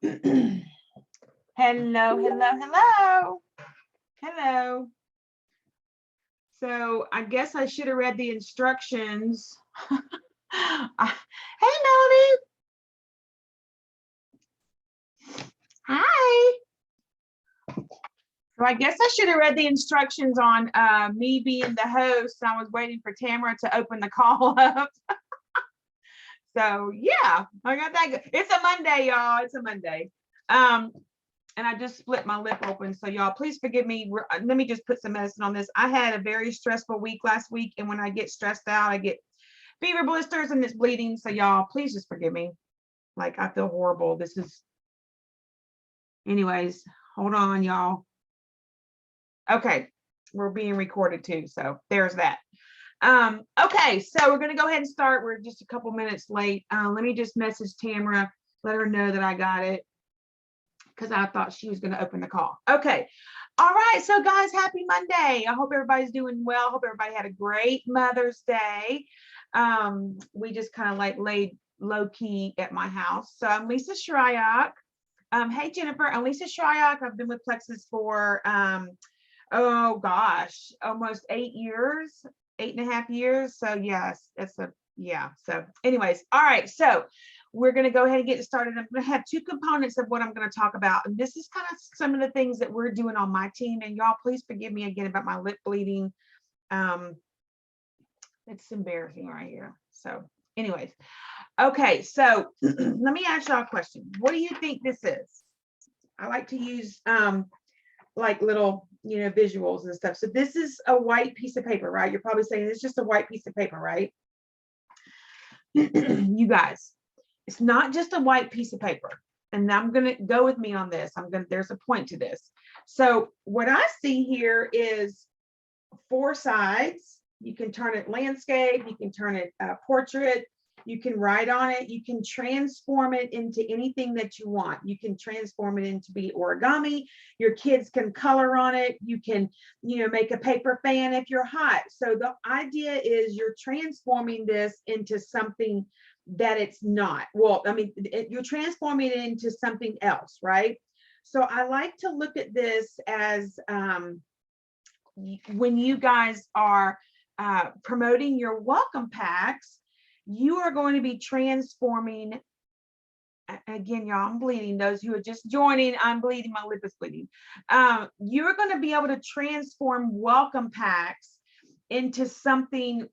Hello, hello, hello. Hello. So I guess I should have read the instructions. Hey, Melody. Hi. So I guess I should have read the instructions on me being the host. I was waiting for Tamara to open the call up. So yeah, I got that good. It's a Monday, y'all. It's a Monday. And I just split my lip open. So y'all, please forgive me. Let me just put some medicine on this. I had a very stressful week last week. And when I get stressed out, I get fever blisters and it's bleeding. So y'all, please just forgive me. Like, I feel horrible. This is, anyways, hold on, y'all. Okay, we're being recorded too. So there's that. Okay, so we're going to go ahead and start. We're just a couple minutes late. Let me just message Tamara, let her know that I got it, because I thought she was going to open the call. Okay. All right. So guys, happy Monday. I hope everybody's doing well. Hope everybody had a great Mother's Day. We just kind of like laid low key at my house. So I'm Lisa Shryock. Hey, Jennifer, I'm Lisa Shryock. I've been with Plexus for, oh gosh, almost 8 years, 8.5 years. So yes, So anyways, all right. So we're going to go ahead and get started. I'm going to have two components of what I'm going to talk about. And this is kind of some of the things that we're doing on my team. And y'all, please forgive me again about my lip bleeding. It's embarrassing right here. So anyways, okay. So let me ask y'all a question. What do you think this is? I like to use like little, visuals and stuff. So this is a white piece of paper, right? You're probably saying it's just a white piece of paper, right? You guys, it's not just a white piece of paper. And I'm going to go with me on this. There's a point to this. So what I see here is 4 sides. You can turn it landscape. You can turn it portrait. You can write on it. You can transform it into anything that you want. You can transform it into be origami. Your kids can color on it. You can, make a paper fan if you're hot. So the idea is you're transforming this into something that it's not. Well, I mean, you're transforming it into something else, right? So I like to look at this as when you guys are promoting your welcome packs, you are going to be transforming. Again, y'all, I'm bleeding. Those who are just joining, I'm bleeding. My lip is bleeding. You're going to be able to transform welcome packs into something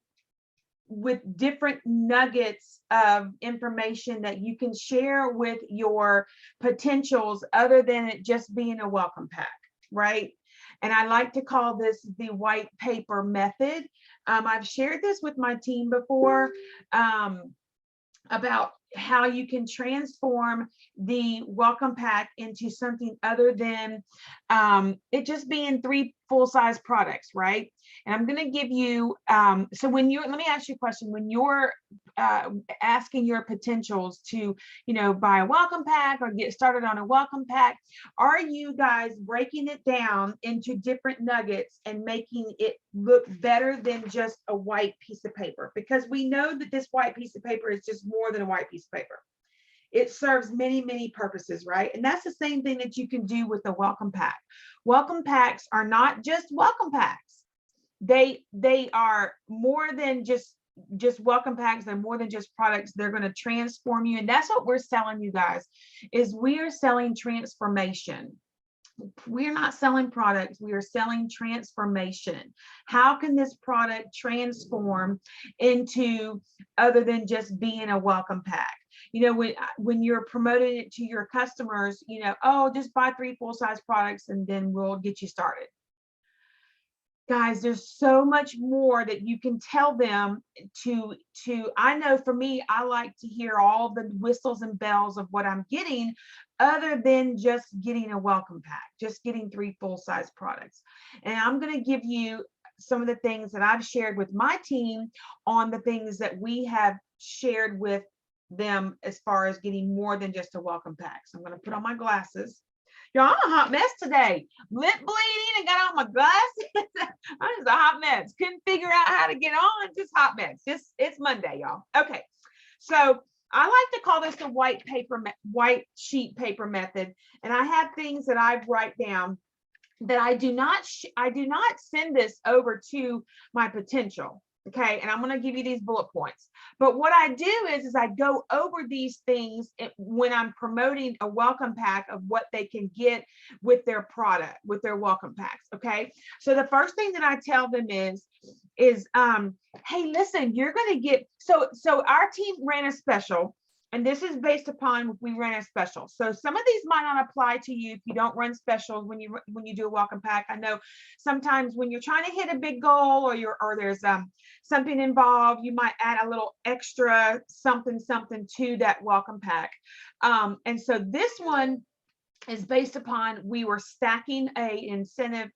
with different nuggets of information that you can share with your potentials other than it just being a welcome pack, right? And I like to call this the white paper method. I've shared this with my team before about how you can transform the welcome pack into something other than it just being 3 full-size products, right? And I'm going to give you, so when you're, let me ask you a question. When you're asking your potentials to, buy a welcome pack or get started on a welcome pack, are you guys breaking it down into different nuggets and making it look better than just a white piece of paper? Because we know that this white piece of paper is just more than a white piece of paper. It serves many, many purposes, right? And that's the same thing that you can do with a welcome pack. Welcome packs are not just welcome packs. They are more than just welcome packs. They're more than just products. They're going to transform you. And that's what we're selling you guys, is we are selling transformation. We're not selling products. We are selling transformation. How can this product transform into other than just being a welcome pack? When you're promoting it to your customers, oh, just buy 3 full-size products and then we'll get you started. Guys, there's so much more that you can tell them to, I know for me, I like to hear all the whistles and bells of what I'm getting other than just getting a welcome pack, just getting 3 full-size products. And I'm going to give you some of the things that I've shared with my team on the things that we have shared with them as far as getting more than just a welcome pack. So I'm going to put on my glasses. Y'all, I'm a hot mess today. Lip bleeding and got on my glasses. I'm just a hot mess. Couldn't figure out how to get on. Just hot mess. It's Monday, y'all. Okay. So I like to call this the white sheet paper method. And I have things that I write down that I do not send this over to my potential. Okay, and I'm going to give you these bullet points. But what I do is I go over these things when I'm promoting a welcome pack of what they can get with their product, with their welcome packs. Okay, so the first thing that I tell them is hey, listen, you're going to get, so our team ran a special, and this is based upon we ran a special. So some of these might not apply to you if you don't run specials when you do a welcome pack. I know sometimes when you're trying to hit a big goal, or there's something involved, you might add a little extra something to that welcome pack. And so this one is based upon, we were stacking a incentive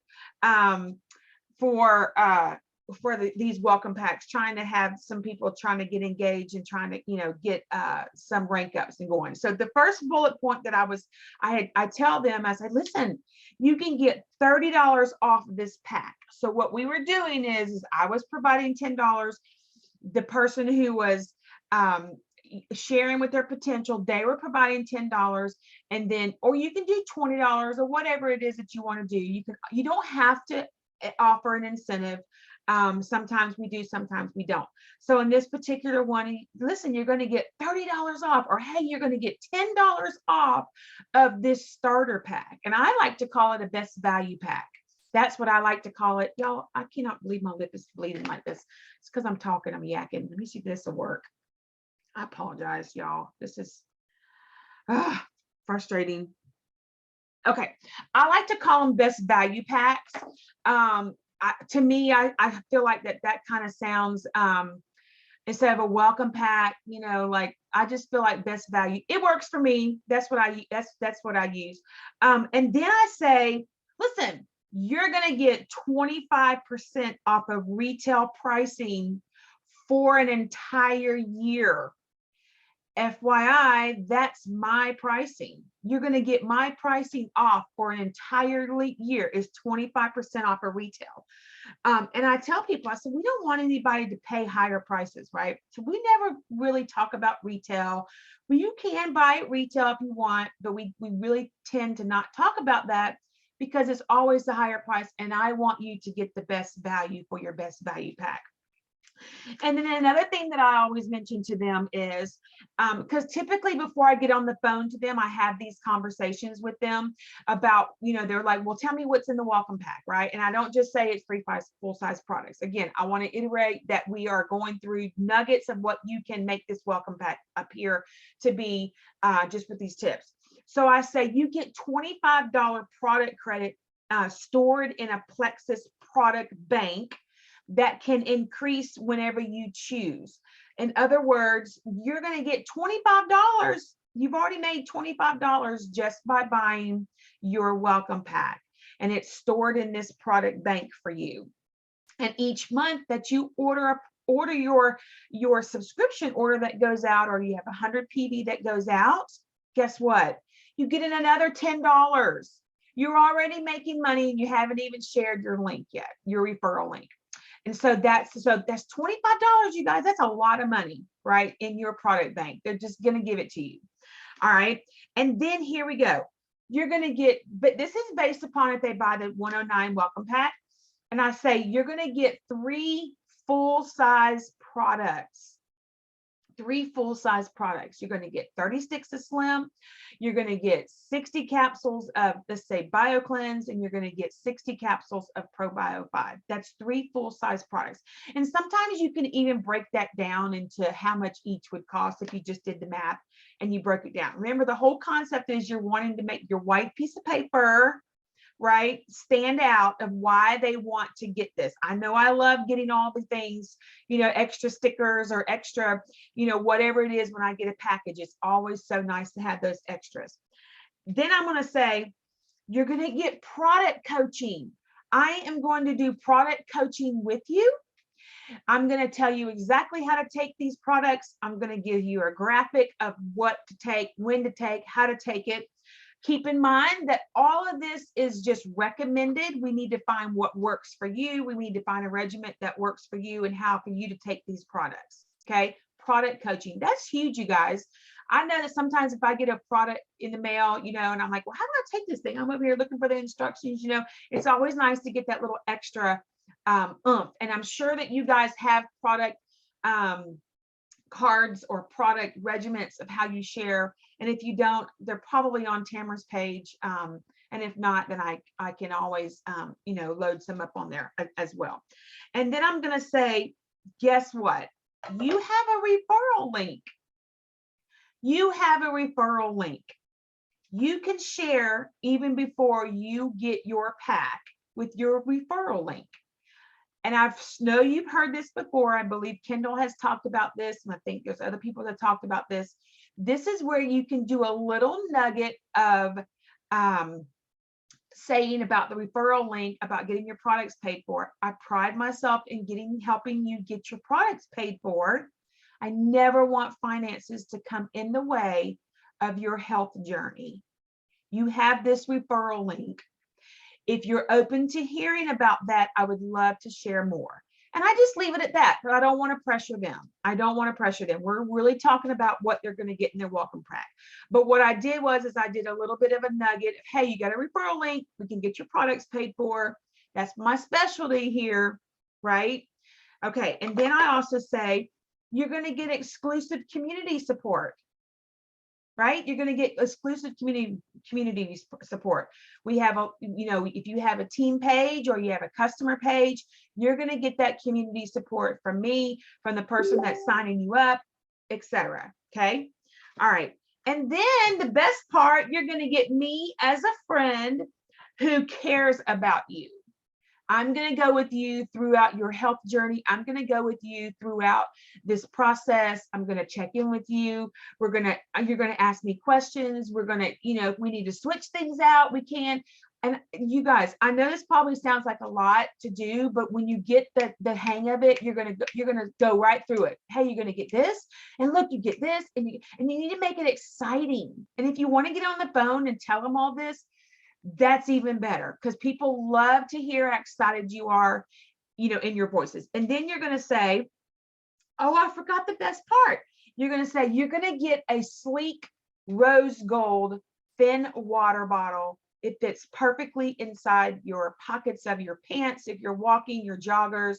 for these welcome packs, trying to have some people trying to get engaged and trying to get some rank ups and going. So the first bullet point that I tell them, I said, listen, you can get $30 off this pack. So what we were doing is I was providing $10. The person who was sharing with their potential, they were providing $10, and then, or you can do $20 or whatever it is that you want to do. You don't have to offer an incentive. Sometimes we do, sometimes we don't. So in this particular one, listen, you're going to get $30 off, or hey, you're going to get $10 off of this starter pack. And I like to call it a best value pack. That's what I like to call it. Y'all, I cannot believe my lip is bleeding like this. It's because I'm talking, I'm yakking. Let me see if this will work. I apologize, y'all. This is frustrating. Okay, I like to call them best value packs. To me, I feel like that kind of sounds, instead of a welcome pack, like, I just feel like best value. It works for me. That's what I use. And then I say, listen, you're going to get 25% off of retail pricing for an entire year. FYI, that's my pricing. You're going to get my pricing off for an entire year is 25% off of retail. And I tell people, I said, we don't want anybody to pay higher prices, right? So we never really talk about retail. Well, you can buy at retail if you want, but we really tend to not talk about that because it's always the higher price. And I want you to get the best value for your best value pack. And then another thing that I always mention to them is, because typically before I get on the phone to them, I have these conversations with them about, they're like, well, tell me what's in the welcome pack, right? And I don't just say it's 3 full-size products. Again, I want to iterate that we are going through nuggets of what you can make this welcome pack appear to be, just with these tips. So I say you get $25 product credit stored in a Plexus product bank that can increase whenever you choose. In other words, you're going to get $25. You've already made $25 just by buying your welcome pack, and it's stored in this product bank for you. And each month that you order your subscription order that goes out, or you have 100 PV that goes out, guess what? You get in another $10. You're already making money, and you haven't even shared your link yet, your referral link. And so that's $25, you guys. That's a lot of money, right? In your product bank. They're just going to give it to you. All right. And then here we go. You're going to get, but this is based upon if they buy the 109 welcome pack. And I say, you're going to get 3 full-size products. 3 full-size products. You're going to get 30 sticks of Slim. You're going to get 60 capsules of, let's say, BioCleanse, and you're going to get 60 capsules of ProBio 5. That's 3 full-size products. And sometimes you can even break that down into how much each would cost if you just did the math and you broke it down. Remember, the whole concept is you're wanting to make your white piece of paper, right, stand out of why they want to get this. I know I love getting all the things, extra stickers or extra, whatever it is when I get a package. It's always so nice to have those extras. Then I'm going to say, you're going to get product coaching. I am going to do product coaching with you. I'm going to tell you exactly how to take these products. I'm going to give you a graphic of what to take, when to take, how to take it. Keep in mind that all of this is just recommended. We need to find what works for you. We need to find a regimen that works for you and how for you to take these products. Okay. product coaching. That's huge, you guys. I know that sometimes if I get a product in the mail, you know, and I'm like, well, how do I take this thing? I'm over here looking for the instructions, you know, it's always nice to get that little extra oomph. And I'm sure that you guys have product cards or product regiments of how you share. And if you don't, they're probably on Tamara's page. And if not, then I can always, you know, load some up on there as well. And then I'm going to say, guess what? You have a referral link. You have a referral link. You can share even before you get your pack with your referral link. And I know you've heard this before. I believe Kendall has talked about this, and I think there's other people that talked about this. This is where you can do a little nugget of saying about the referral link, about getting your products paid for. I pride myself in helping you get your products paid for. I never want finances to come in the way of your health journey. You have this referral link. If you're open to hearing about that, I would love to share more. And I just leave it at that, but I don't want to pressure them. I don't want to pressure them. We're really talking about what they're going to get in their welcome pack. But what I did is I did a little bit of a nugget. Hey, you got a referral link. We can get your products paid for. That's my specialty here, right? Okay. And then I also say, you're going to get exclusive community support. Right? You're going to get exclusive community support. We have a, you know, if you have a team page or you have a customer page, you're going to get that community support from me, from the person that's signing you up, etc. Okay. All right. And then the best part, you're going to get me as a friend who cares about you. I'm going to go with you throughout your health journey. I'm going to go with you throughout this process. I'm going to check in with you. You're going to ask me questions. We're going to, you know, if we need to switch things out, we can. And you guys, I know this probably sounds like a lot to do, but when you get the hang of it, you're going to go right through it. Hey, you're going to get this, and look, you get this, and you need to make it exciting. And if you want to get on the phone and tell them all this, that's even better, because people love to hear how excited you are, you know, in your voices. And then you're going to say, oh, I forgot the best part. You're going to say, you're going to get a sleek rose gold thin water bottle. It fits perfectly inside your pockets of your pants. If you're walking, your joggers,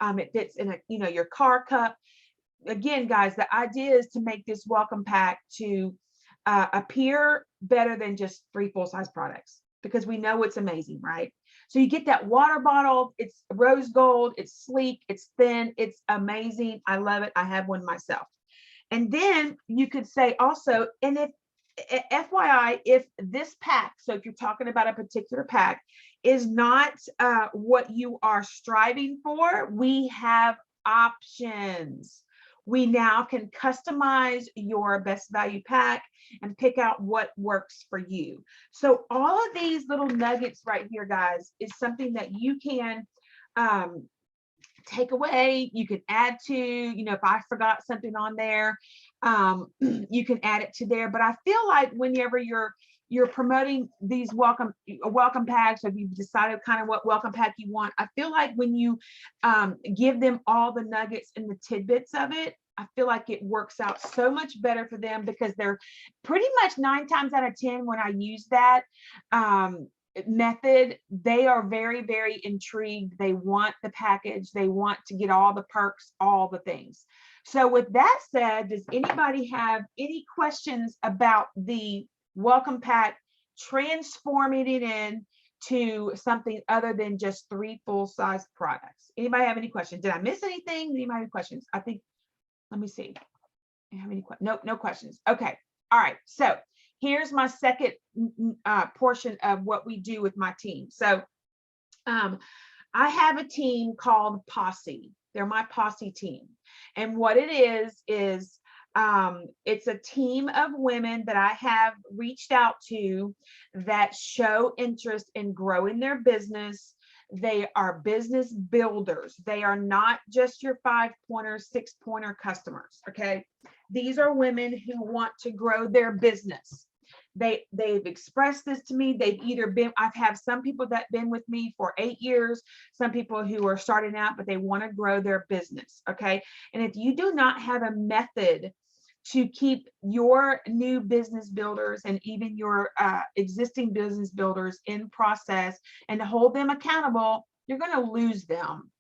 it fits in a, you know, your car cup. Again, guys, the idea is to make this welcome pack to appear better than just 3 full-size products, because we know it's amazing, right? So you get that water bottle, it's rose gold, it's sleek, it's thin, it's amazing. I love it. I have one myself. And then you could say also, and if FYI, if this pack, so if you're talking about a particular pack, is not what you are striving for, we have options. We now can customize your best value pack and pick out what works for you. So all of these little nuggets right here, guys, is something that you can take away. You can add to, you know, if I forgot something on there, you can add it to there. But I feel like whenever you're promoting these welcome packs, or if you've decided kind of what welcome pack you want, I feel like when you give them all the nuggets and the tidbits of it, I feel like it works out so much better for them, because they're pretty much 9 times out of 10 when I use that method, they are very, very intrigued. They want the package. They want to get all the perks, all the things. So with that said, does anybody have any questions about the welcome pack, transforming it into something other than just 3 full-size products? Anybody have any questions? Did I miss anything? Anybody have questions? I think, let me see. Have any questions? Nope, no questions. Okay. All right. So here's my second portion of what we do with my team. So I have a team called Posse. They're my Posse team. And what it is it's a team of women that I have reached out to that show interest in growing their business. They are business builders. They are not just your 5-pointer, 6-pointer customers. Okay. These are women who want to grow their business. they've expressed this to me. They've either been, I've had some people that been with me for 8 years, some people who are starting out, but they want to grow their business. Okay. And if you do not have a method to keep your new business builders and even your existing business builders in process and to hold them accountable, you're going to lose them.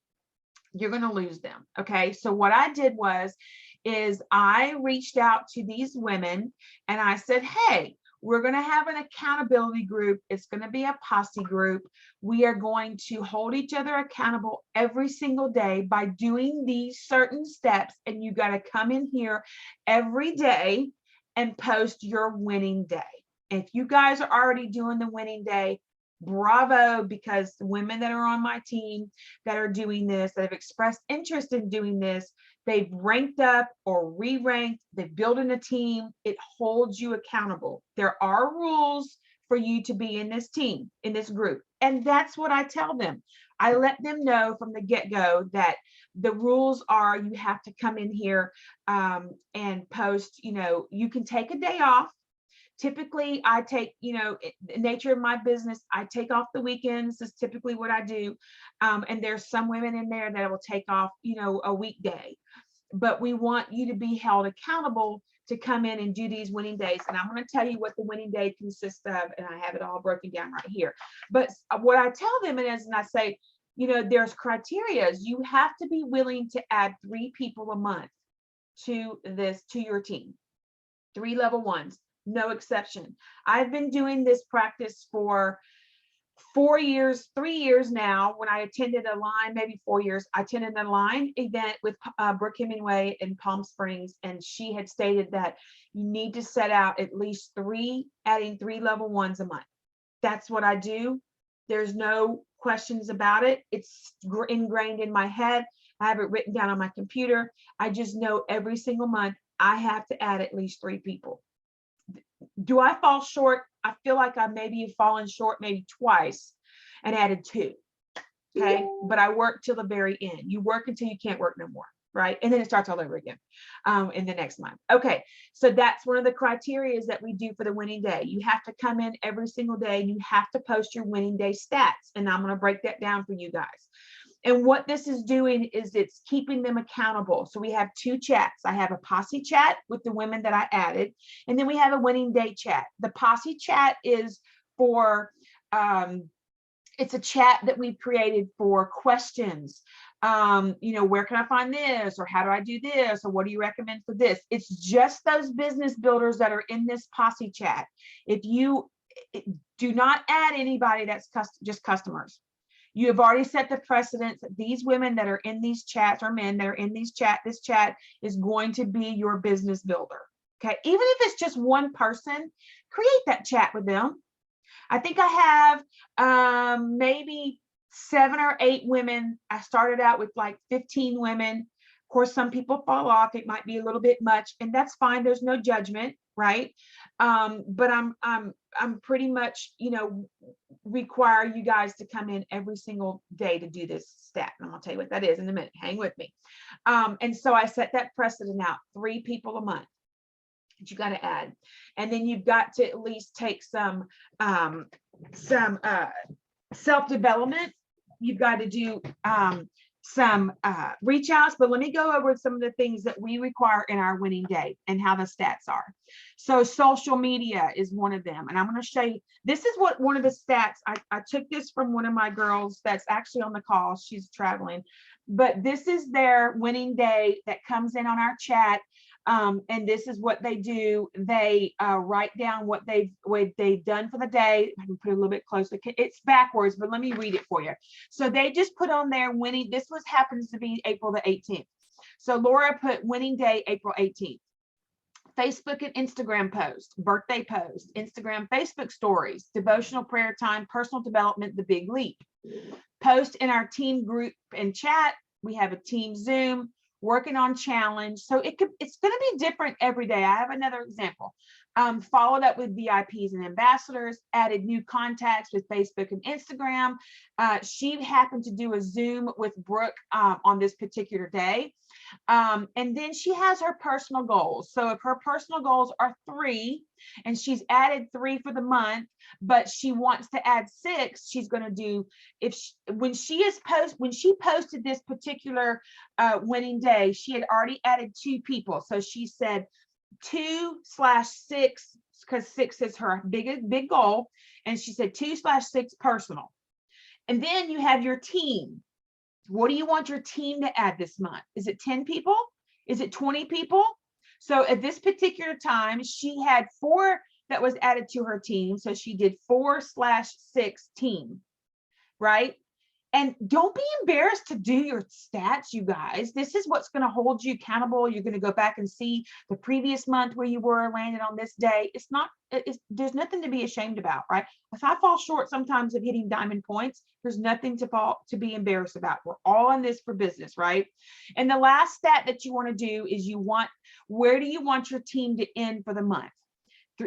You're going to lose them. Okay. So what I did is I reached out to these women and I said, hey, we're going to have an accountability group. It's going to be a posse group. We are going to hold each other accountable every single day by doing these certain steps. And you got to come in here every day and post your winning day. If you guys are already doing the winning day, bravo, because the women that are on my team that are doing this, that have expressed interest in doing this, they've ranked up or re-ranked, they've built in a team. It holds you accountable. There are rules for you to be in this team, in this group. And that's what I tell them. I let them know from the get-go that the rules are you have to come in here and post, you can take a day off. Typically, I take, the nature of my business, I take off the weekends. Is typically what I do. And there's some women in there that will take off, a weekday. But we want you to be held accountable to come in and do these winning days. And I'm going to tell you what the winning day consists of. And I have it all broken down right here. But what I tell them is, and I say, there's criteria. You have to be willing to add 3 people a month to your team, 3 level 1s. No exception. I've been doing this practice for 4 years, 3 years now. When I attended a line, maybe 4 years, I attended a line event with Brooke Hemingway in Palm Springs, and she had stated that you need to set out at least adding 3 level 1s a month. That's what I do. There's no questions about it. It's ingrained in my head. I have it written down on my computer. I just know every single month I have to add at least 3 people. Do I fall short? I feel like I maybe have fallen short maybe twice and added 2. Okay. But I work till the very end. You work until you can't work no more. Right. And then it starts all over again in the next month. Okay. So that's one of the criteria that we do for the winning day. You have to come in every single day and you have to post your winning day stats. And I'm going to break that down for you guys. And what this is doing is it's keeping them accountable. So we have 2 chats. I have a posse chat with the women that I added, and then we have a winning day chat. The posse chat is for, it's a chat that we've created for questions. Where can I find this? Or how do I do this? Or what do you recommend for this? It's just those business builders that are in this posse chat. If you do not add anybody that's just customers. You have already set the precedence that these women that are in these chats, or men that are in this chat is going to be your business builder. Okay. Even if it's just one person, create that chat with them. I think I have maybe 7 or 8 women. I started out with like 15 women. Of course, some people fall off. It might be a little bit much, and that's fine. There's no judgment, right? But I'm pretty much, require you guys to come in every single day to do this stat. And I'm gonna tell you what that is in a minute. Hang with me. And so I set that precedent out, 3 people a month that you got to add. And then you've got to at least take some self-development. You've got to do some reach outs, but let me go over some of the things that we require in our winning day and how the stats are. So social media is one of them. And I'm going to show you, this is what one of the stats, I took this from one of my girls that's actually on the call. She's traveling, but this is their winning day that comes in on our chat. And this is what they do. They write down what they've done for the day. I can put it a little bit closer. It's backwards, but let me read it for you. So they just put on their winning. This happens to be April the 18th. So Laura put winning day, April 18th. Facebook and Instagram post, birthday post, Instagram, Facebook stories, devotional prayer time, personal development, the big leap. Post in our team group and chat. We have a team Zoom. Working on challenge. So it's going to be different every day. I have another example. followed up with VIPs and ambassadors, added new contacts with Facebook and Instagram. She happened to do a Zoom with Brooke on this particular day. And then she has her personal goals. So if her personal goals are 3 and she's added 3 for the month, but she wants to add 6, she's going to do, when she posted this particular winning day, she had already added 2 people. So she said 2/6, because 6 is her big goal. And she said 2/6 personal. And then you have your team. What do you want your team to add this month? Is it 10 people? Is it 20 people? So at this particular time, she had 4 that was added to her team. So she did 4/6 team, right? And don't be embarrassed to do your stats, you guys. This is what's going to hold you accountable. You're going to go back and see the previous month where you were, landed on this day. There's nothing to be ashamed about, right? If I fall short sometimes of hitting diamond points, there's nothing to be embarrassed about. We're all in this for business, right? And the last stat that you want to do is where do you want your team to end for the month?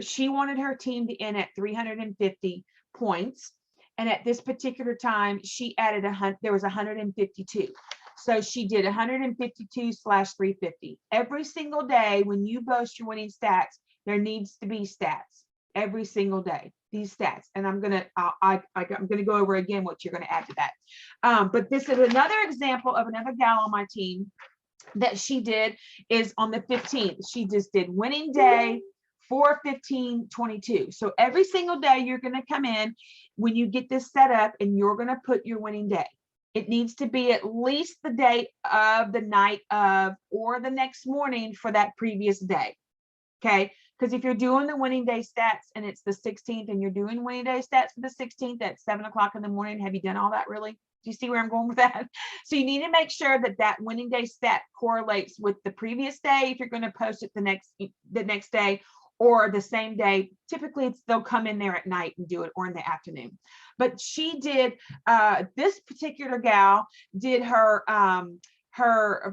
She wanted her team to end at 350 points. And at this particular time, she added there was 152. So she did 152/350. Every single day when you boast your winning stats, there needs to be stats every single day, these stats. And I'm going to go over again what you're going to add to that. But this is another example of another gal on my team that she did is on the 15th. She just did winning day 4/15/22. So every single day you're going to come in when you get this set up and you're going to put your winning day. It needs to be at least the date of the night of or the next morning for that previous day. Okay. Because if you're doing the winning day stats and it's the 16th and you're doing winning day stats for the 16th at 7 o'clock in the morning, have you done all that really? Do you see where I'm going with that? So you need to make sure that that winning day stat correlates with the previous day if you're going to post it the next day or the same day. Typically they'll come in there at night and do it, or in the afternoon. But she did, this particular gal did her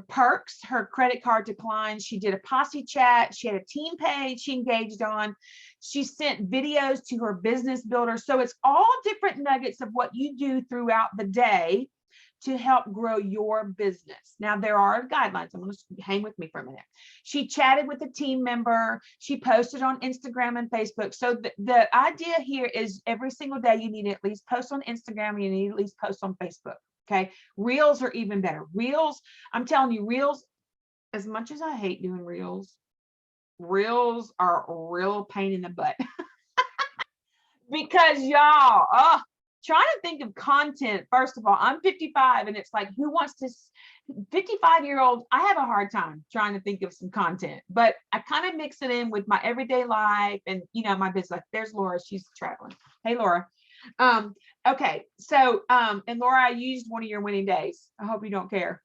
perks, her credit card decline. She did a posse chat. She had a team page she engaged on. She sent videos to her business builder. So it's all different nuggets of what you do throughout the day to help grow your business. Now, there are guidelines. I'm going to hang with me for a minute. She chatted with a team member. She posted on Instagram and Facebook. So the idea here is every single day you need to at least post on Instagram. You need to at least post on Facebook. Okay. Reels are even better. Reels, I'm telling you, Reels, as much as I hate doing Reels are a real pain in the butt. Because y'all, trying to think of content. First of all, I'm 55 and it's like, who wants to, 55-year-old, I have a hard time trying to think of some content, but I kind of mix it in with my everyday life and, my business. There's Laura, she's traveling. Hey, Laura. Okay. So, and Laura, I used one of your winning days. I hope you don't care.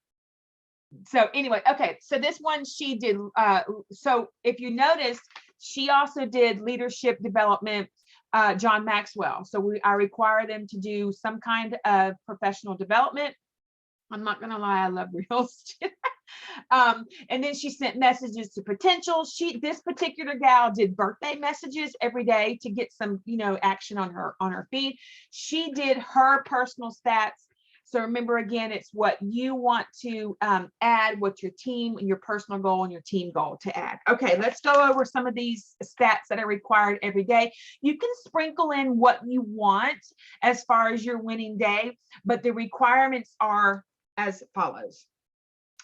So anyway, okay. So this one she did, so if you noticed, she also did leadership development, John Maxwell. So I require them to do some kind of professional development. I'm not going to lie, I love Reels. And then she sent messages to potential. This particular gal did birthday messages every day to get some, action on her feed. She did her personal stats. So remember, again, it's what you want to add, what your team and your personal goal and your team goal to add. Okay, let's go over some of these stats that are required every day. You can sprinkle in what you want as far as your winning day, but the requirements are as follows.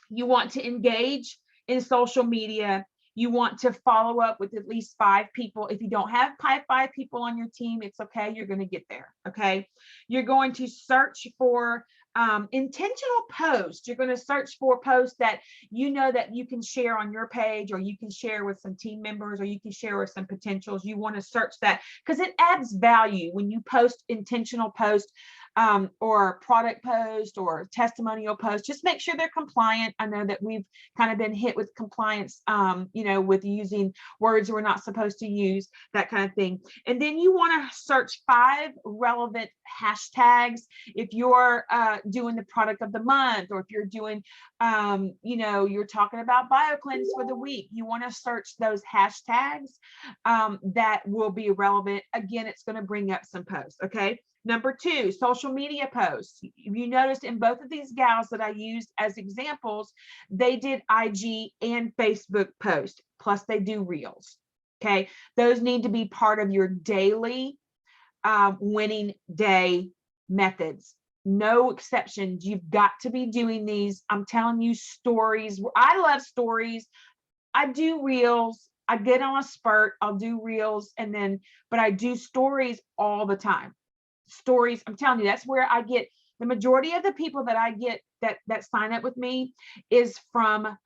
You want to engage in social media. You want to follow up with at least 5 people. If you don't have 5 people on your team, it's okay. You're going to get there. Okay. You're going to search for intentional posts. You're going to search for posts that that you can share on your page, or you can share with some team members, or you can share with some potentials. You want to search that because it adds value when you post intentional posts. or product post or testimonial post. Just make sure they're compliant. I know that we've kind of been hit with compliance, with using words we're not supposed to use, that kind of thing. And then you want to search 5 relevant hashtags if you're doing the product of the month, or if you're doing, you're talking about BioCleanse for the week. You want to search those hashtags that will be relevant. Again, it's going to bring up some posts. Okay. Number 2, social media posts. You noticed in both of these gals that I used as examples, they did IG and Facebook posts, plus they do reels. Okay. Those need to be part of your daily winning day methods. No exceptions. You've got to be doing these. I'm telling you, stories. I love stories. I do reels. I get on a spurt. I'll do reels, but I do stories all the time. Stories. I'm telling you, that's where I get the majority of the people that I get that sign up with me is from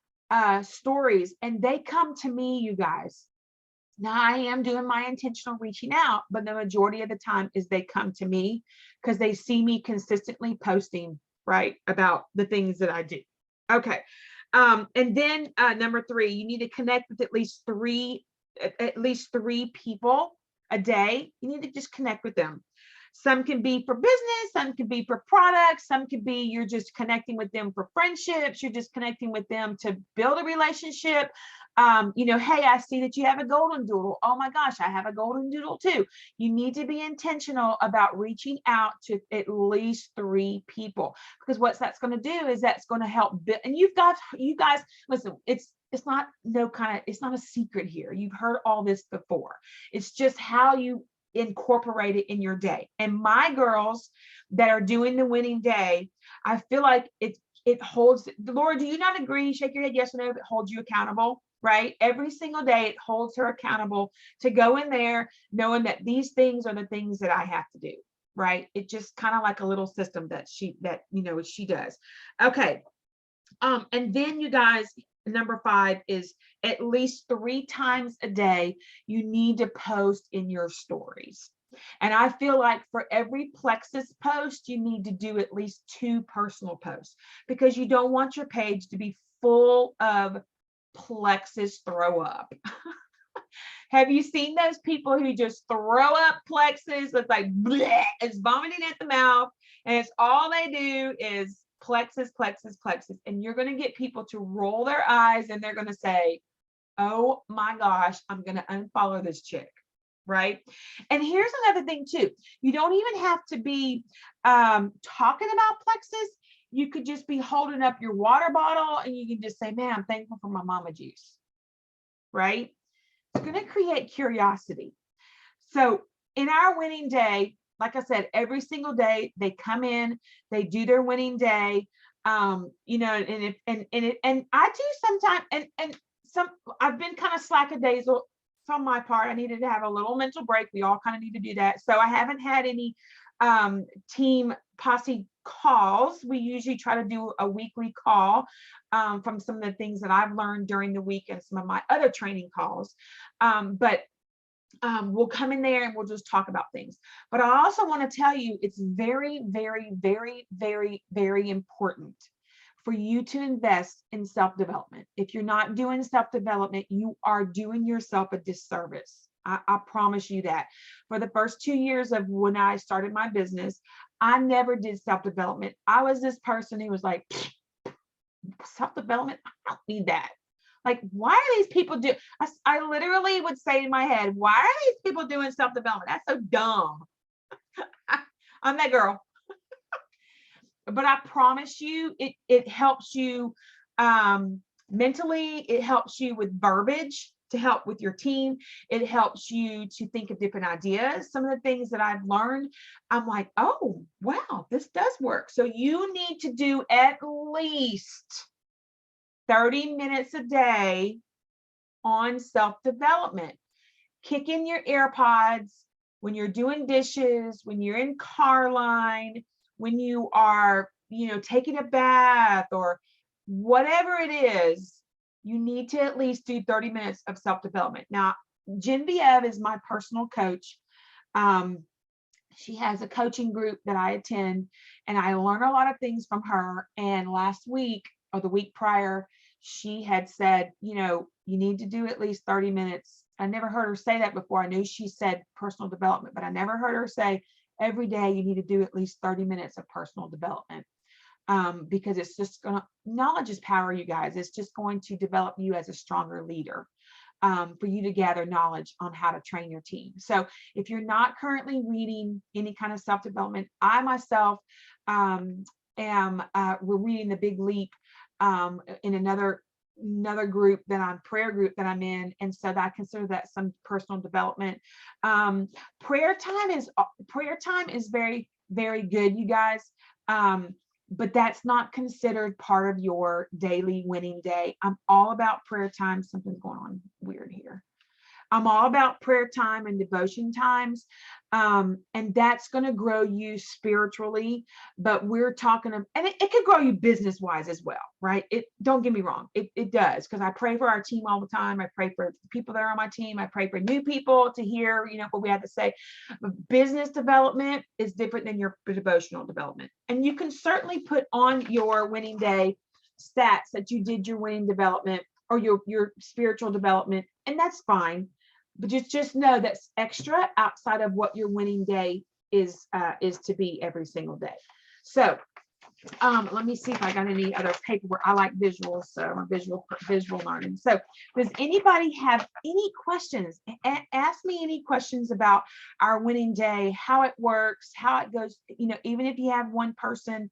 stories, and they come to me, you guys. Now I am doing my intentional reaching out, but the majority of the time is they come to me because they see me consistently posting, right, about the things that I do. Okay. And then number 3, you need to connect with at least three people a day. You need to just connect with them. Some can be for business, some can be for products, some could be you're just connecting with them for friendships, you're just connecting with them to build a relationship. Hey, I see that you have a golden doodle. Oh my gosh, I have a golden doodle too. You need to be intentional about reaching out to at least 3 people, because what that's going to do is that's going to help build. And you guys, listen, it's not a secret here. You've heard all this before. It's just how you incorporate it in your day. And my girls that are doing the winning day, I feel like it holds. Laura, do you not agree? Shake your head yes or no. It holds you accountable, right? Every single day it holds her accountable to go in there knowing that these things are the things that I have to do, right? It just kind of like a little system that she does. Okay. And then you guys, number 5 is at least 3 times a day, you need to post in your stories. And I feel like for every Plexus post, you need to do at least 2 personal posts, because you don't want your page to be full of Plexus throw up. Have you seen those people who just throw up Plexus? It's like, bleh, it's vomiting at the mouth, and it's all they do is Plexus, Plexus, Plexus. And you're going to get people to roll their eyes, and they're going to say, oh my gosh, I'm going to unfollow this chick, right? And here's another thing too. You don't even have to be talking about Plexus. You could just be holding up your water bottle, and you can just say, man, I'm thankful for my mama juice, right? It's going to create curiosity. So in our winning day, like I said, every single day they come in, they do their winning day, and I do sometimes, and some I've been kind of slackadaisical from my part. I needed to have a little mental break. We all kind of need to do that. So I haven't had any team posse calls. We usually try to do a weekly call from some of the things that I've learned during the week and some of my other training calls. But we'll come in there and we'll just talk about things. But I also want to tell you, it's very, very, very, very, very important for you to invest in self-development. If you're not doing self-development, you are doing yourself a disservice. I promise you that. For the first 2 years of when I started my business, I never did self-development. I was this person who was like, self-development, I don't need that. Like, why are these people do? I literally would say in my head, why are these people doing self-development? That's so dumb. I'm that girl. But I promise you, it helps you mentally. It helps you with verbiage to help with your team. It helps you to think of different ideas. Some of the things that I've learned, I'm like, oh, wow, this does work. So you need to do at least 30 minutes a day on self-development. Kick in your AirPods when you're doing dishes, when you're in car line, when you are, taking a bath or whatever it is. You need to at least do 30 minutes of self-development. Now, Genevieve is my personal coach. She has a coaching group that I attend, and I learn a lot of things from her. And last week or the week prior, she had said, you know, you need to do at least 30 minutes. I never heard her say that before. I knew she said personal development, but I never heard her say every day you need to do at least 30 minutes of personal development. Because it's just gonna, knowledge is power, you guys. It's just going to develop you as a stronger leader. For you to gather knowledge on how to train your team. So if you're not currently reading any kind of self-development, I myself we're reading The Big Leap in another group that I'm prayer group that I'm in. And so that I consider that some personal development. Prayer time is very, very good, you guys. But that's not considered part of your daily winning day. I'm all about prayer time. Something's going on weird here. I'm all about prayer time and devotion times. And that's going to grow you spiritually, but we're talking of, and it could grow you business wise as well, right? Don't get me wrong. It does. Cause I pray for our team all the time. I pray for the people that are on my team. I pray for new people to hear, you know, what we have to say. But business development is different than your devotional development. And you can certainly put on your winning day stats that you did your winning development or your spiritual development, and that's fine. But just know that's extra outside of what your winning day is to be every single day. So let me see if I got any other paperwork. I like visuals, so I'm visual learning. So does anybody have any questions? Ask me any questions about our winning day, how it works, how it goes. You know, even if you have one person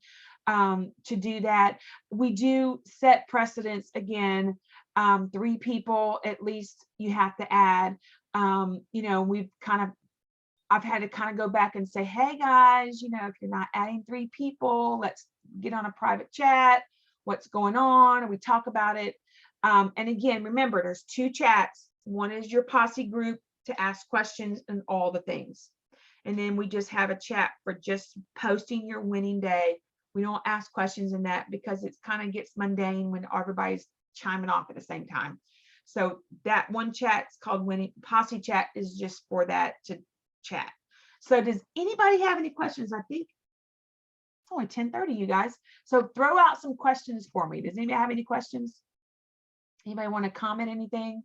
to do that, we do set precedents again. 3 people at least you have to add. You know, I've had to kind of go back and say, hey guys, you know, if you're not adding 3 people, let's get on a private chat. What's going on? And we talk about it. And again, remember, there's 2 chats. One is your posse group to ask questions and all the things. And then we just have a chat for just posting your winning day. We don't ask questions in that because it kind of gets mundane when everybody's chiming off at the same time. So that one chat's called winning posse chat is just for that, to chat. So does anybody have any questions? I think it's only 10:30, you guys. So throw out some questions for me. Does anybody have any questions? Anybody want to comment anything?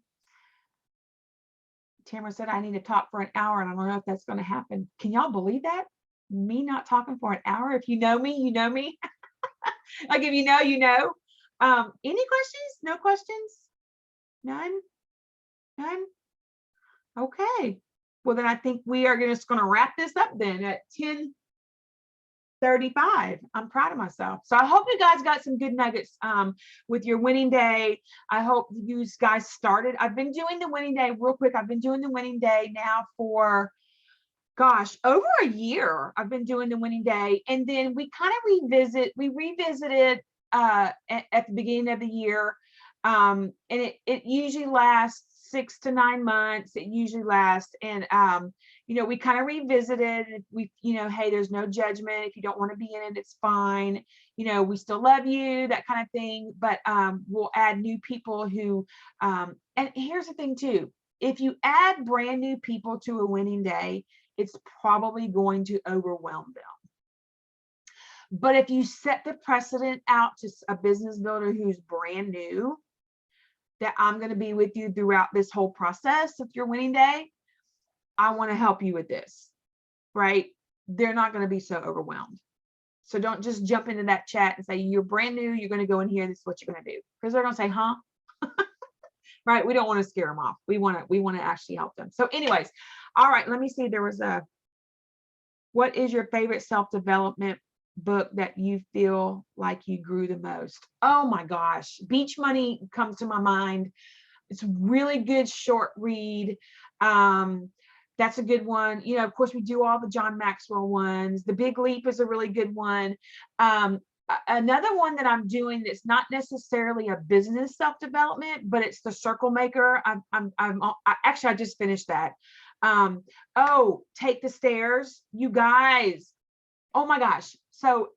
Tamara said I need to talk for an hour, and I don't know if that's going to happen. Can y'all believe that? Me not talking for an hour? If you know me, you know me. Like if you know, you know. Any questions? No questions? None? None? Okay. Well, then I think we are just going to wrap this up then at 10:35. I'm proud of myself. So I hope you guys got some good nuggets with your winning day. I hope you guys started. I've been doing the winning day real quick. I've been doing the winning day now for, gosh, over a year. I've been doing the winning day. And then we kind of revisited at the beginning of the year. And it usually lasts 6 to 9 months. It usually lasts. And, you know, we kind of revisited. We, you know, hey, there's no judgment. If you don't want to be in it, it's fine. You know, we still love you, that kind of thing. But we'll add new people who, and here's the thing too. If you add brand new people to a winning day, it's probably going to overwhelm them. But if you set the precedent out to a business builder who's brand new, that I'm going to be with you throughout this whole process of your winning day, I want to help you with this, right? They're not going to be so overwhelmed. So don't just jump into that chat and say, you're brand new, you're going to go in here, this is what you're going to do. Because they're going to say, huh? Right? We don't want to scare them off. We want to actually help them. So anyways, all right, let me see. There was what is your favorite self-development book that you feel like you grew the most? Oh my gosh, Beach Money comes to my mind. It's a really good short read. That's a good one. You know, of course, we do all the John Maxwell ones. The Big Leap is a really good one. Another one that I'm doing that's not necessarily a business self-development, but it's the Circle Maker. Actually, I just finished that. Take the Stairs, you guys. Oh my gosh. So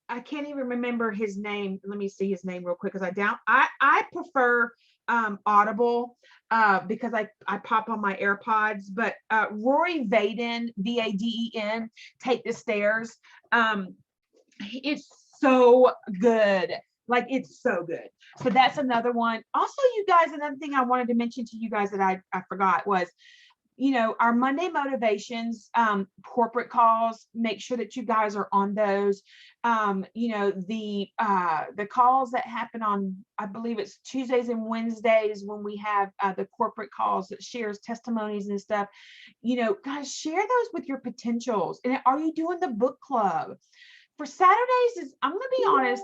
I can't even remember his name. Let me see his name real quick because I prefer Audible. because I pop on my AirPods, but Rory Vaden, V-A-D-E-N, Take the Stairs. It's so good. Like, it's so good. So that's another one. Also, you guys, another thing I wanted to mention to you guys that I forgot was, you know, our Monday motivations, corporate calls, make sure that you guys are on those. You know, the calls that happen on, I believe it's Tuesdays and Wednesdays, when we have the corporate calls that shares testimonies and stuff. You know, guys, share those with your potentials. And are you doing the book club? For Saturdays, I'm going to be honest,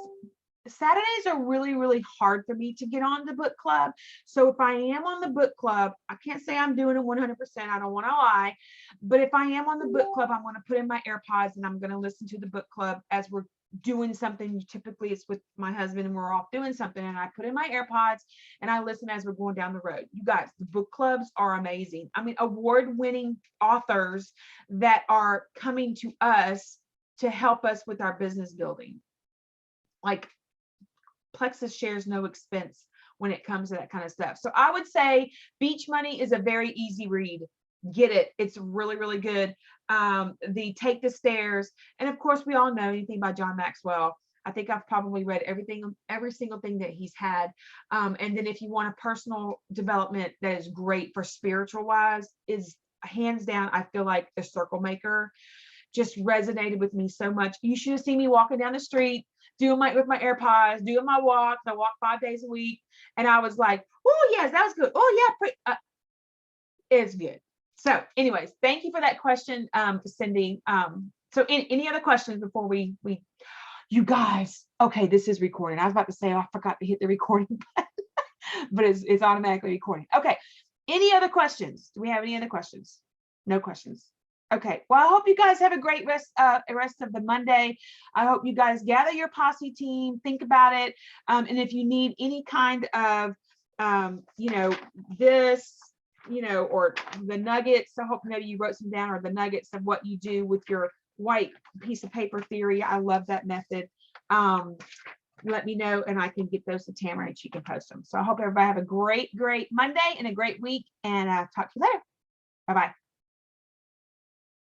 Saturdays are really, really hard for me to get on the book club. So if I am on the book club, I can't say I'm doing it 100%. I don't want to lie. But if I am on the book club, I'm going to put in my AirPods and I'm going to listen to the book club as we're doing something. Typically it's with my husband and we're off doing something, and I put in my AirPods and I listen as we're going down the road. You guys, the book clubs are amazing. I mean, award-winning authors that are coming to us to help us with our business building. Like, Plexus shares no expense when it comes to that kind of stuff. So I would say Beach Money is a very easy read. Get it. It's really, really good. The Take the Stairs. And of course, we all know anything by John Maxwell. I think I've probably read every single thing that he's had. And then if you want a personal development that is great for spiritual wise, is hands down, I feel like The Circle Maker just resonated with me so much. You should have seen me walking down the street with my AirPods, doing my walks. I walk 5 days a week, and I was like, oh yes, that was good. Oh yeah, it's good. So anyways, thank you for that question, Cindy. So any other questions before we you guys, okay, this is recording. I was about to say, oh, I forgot to hit the recording button, but it's automatically recording. Okay, any other questions? Do we have any other questions? No questions. Okay, well, I hope you guys have a great rest of the Monday. I hope you guys gather your posse team, think about it. And if you need any kind of, you know, this, you know, or the nuggets, I hope maybe you wrote some down, or the nuggets of what you do with your white piece of paper theory. I love that method. Let me know and I can get those to Tamara and she can post them. So I hope everybody have a great, great Monday and a great week, and talk to you later. Bye-bye.